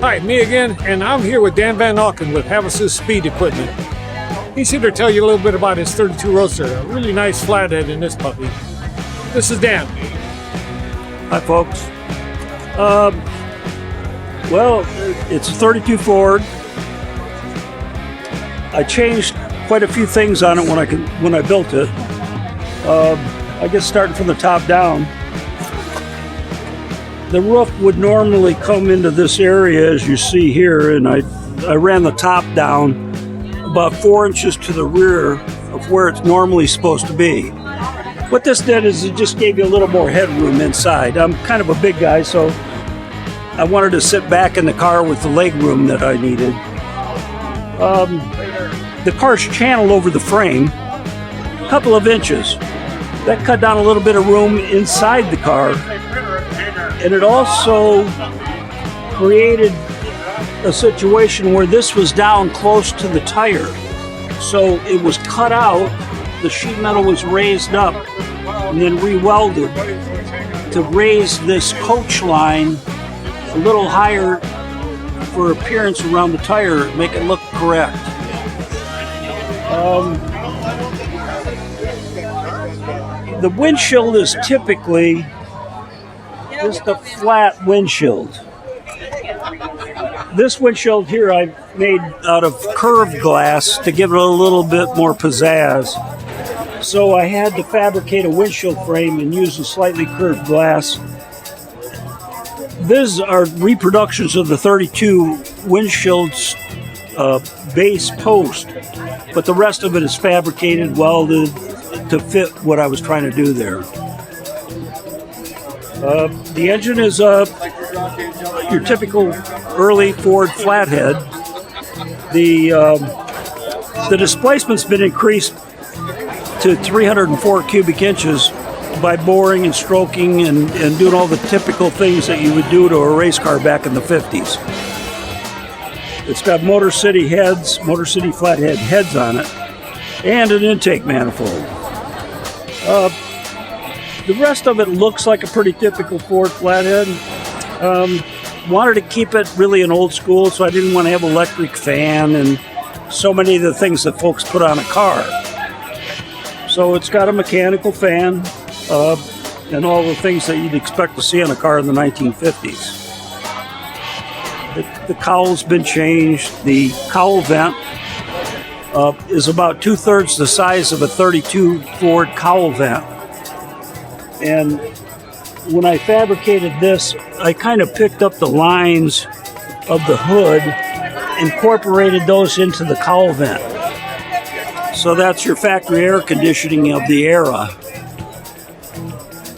Hi, me again, and I'm here with Dan Van Auken with Havasu Speed Equipment. He's here to tell you a little bit about his 32 Roadster, a really nice flathead in this puppy. This is Dan. Hi, folks. Well, it's a 32 Ford. I changed quite a few things on it when I built it. I guess starting from the top down. The roof would normally come into this area as you see here, and I ran the top down about 4 inches to the rear of where it's normally supposed to be. What this did is it just gave you a little more headroom inside. I'm kind of a big guy, so I wanted to sit back in the car with the leg room that I needed. The car's channeled over the frame a couple of inches. That cut down a little bit of room inside the car, and it also created a situation where this was down close to the tire. So it was cut out, the sheet metal was raised up and then re-welded to raise this coach line a little higher for appearance around the tire, make it look correct. The windshield is typically just a flat windshield. This windshield here I made out of curved glass to give it a little bit more pizzazz. So I had to fabricate a windshield frame and use a slightly curved glass. These are reproductions of the 32 windshield's base post, but the rest of it is fabricated, welded to fit what I was trying to do there. The engine is your typical early Ford flathead. The displacement's been increased to 304 cubic inches by boring and stroking and doing all the typical things that you would do to a race car back in the 50s. It's got Motor City flathead heads on it and an intake manifold. The rest of it looks like a pretty typical Ford flathead. Wanted to keep it really an old school, so I didn't want to have electric fan and so many of the things that folks put on a car. So it's got a mechanical fan and all the things that you'd expect to see on a car in the 1950s. The cowl's been changed. The cowl vent is about 2/3 the size of a 32 Ford cowl vent. And when I fabricated this, I kind of picked up the lines of the hood, incorporated those into the cowl vent. So that's your factory air conditioning of the era.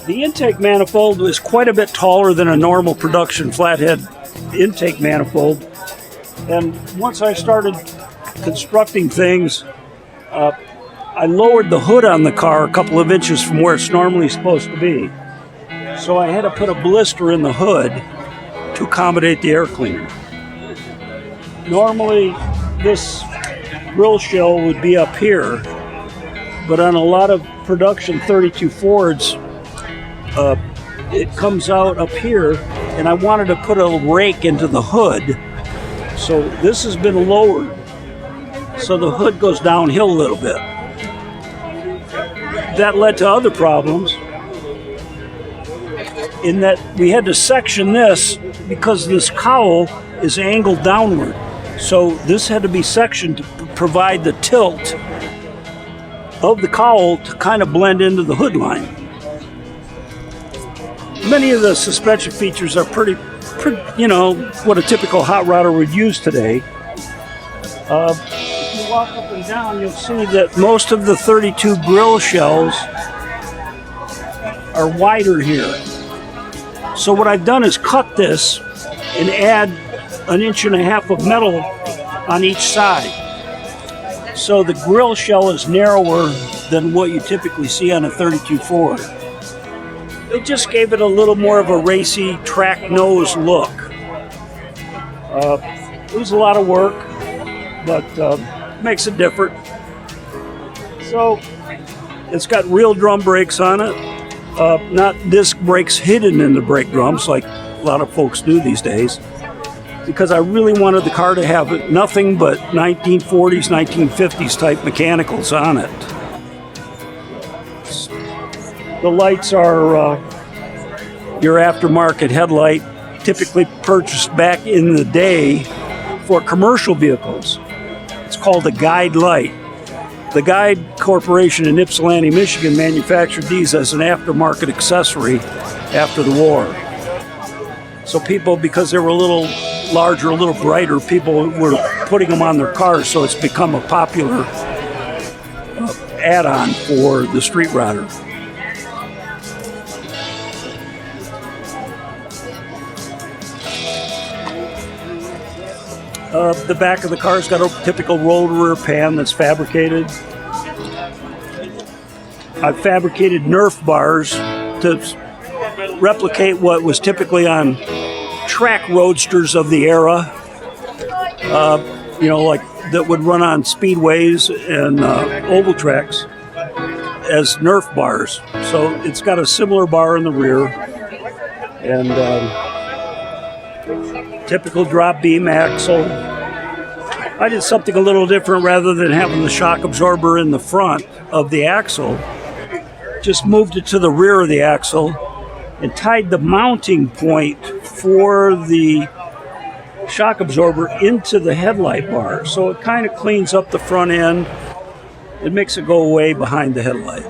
The intake manifold is quite a bit taller than a normal production flathead intake manifold. And once I started constructing things, I lowered the hood on the car a couple of inches from where it's normally supposed to be. So I had to put a blister in the hood to accommodate the air cleaner. Normally, this grill shell would be up here, but on a lot of production 32 Fords, it comes out up here, and I wanted to put a rake into the hood. So this has been lowered, so the hood goes downhill a little bit. That led to other problems in that we had to section this because this cowl is angled downward. So this had to be sectioned to provide the tilt of the cowl to kind of blend into the hood line. Many of the suspension features are pretty, what a typical hot rodder would use today. If you walk up and down, you'll see that most of the 32 grill shells are wider here. So what I've done is cut this and add 1.5 inches of metal on each side. So the grill shell is narrower than what you typically see on a 32 Ford. It just gave it a little more of a racy track nose look. It was a lot of work, but makes it different. So it's got real drum brakes on it, not disc brakes hidden in the brake drums like a lot of folks do these days. because I really wanted the car to have nothing but 1940s, 1950s type mechanicals on it. The lights are your aftermarket headlight, typically purchased back in the day for commercial vehicles. It's called a guide light. The Guide Corporation in Ypsilanti, Michigan manufactured these as an aftermarket accessory after the war. So people, because they were a little larger, a little brighter, people were putting them on their cars, so it's become a popular add-on for the street rodder. The back of the car's got a typical rolled rear pan that's fabricated. I've fabricated Nerf bars to replicate what was typically on track roadsters of the era, like that would run on speedways and oval tracks as Nerf bars. So it's got a similar bar in the rear and typical drop beam axle. I did something a little different. Rather than having the shock absorber in the front of the axle, just moved it to the rear of the axle and tied the mounting point for the shock absorber into the headlight bar. So it kind of cleans up the front end. It makes it go away behind the headlight.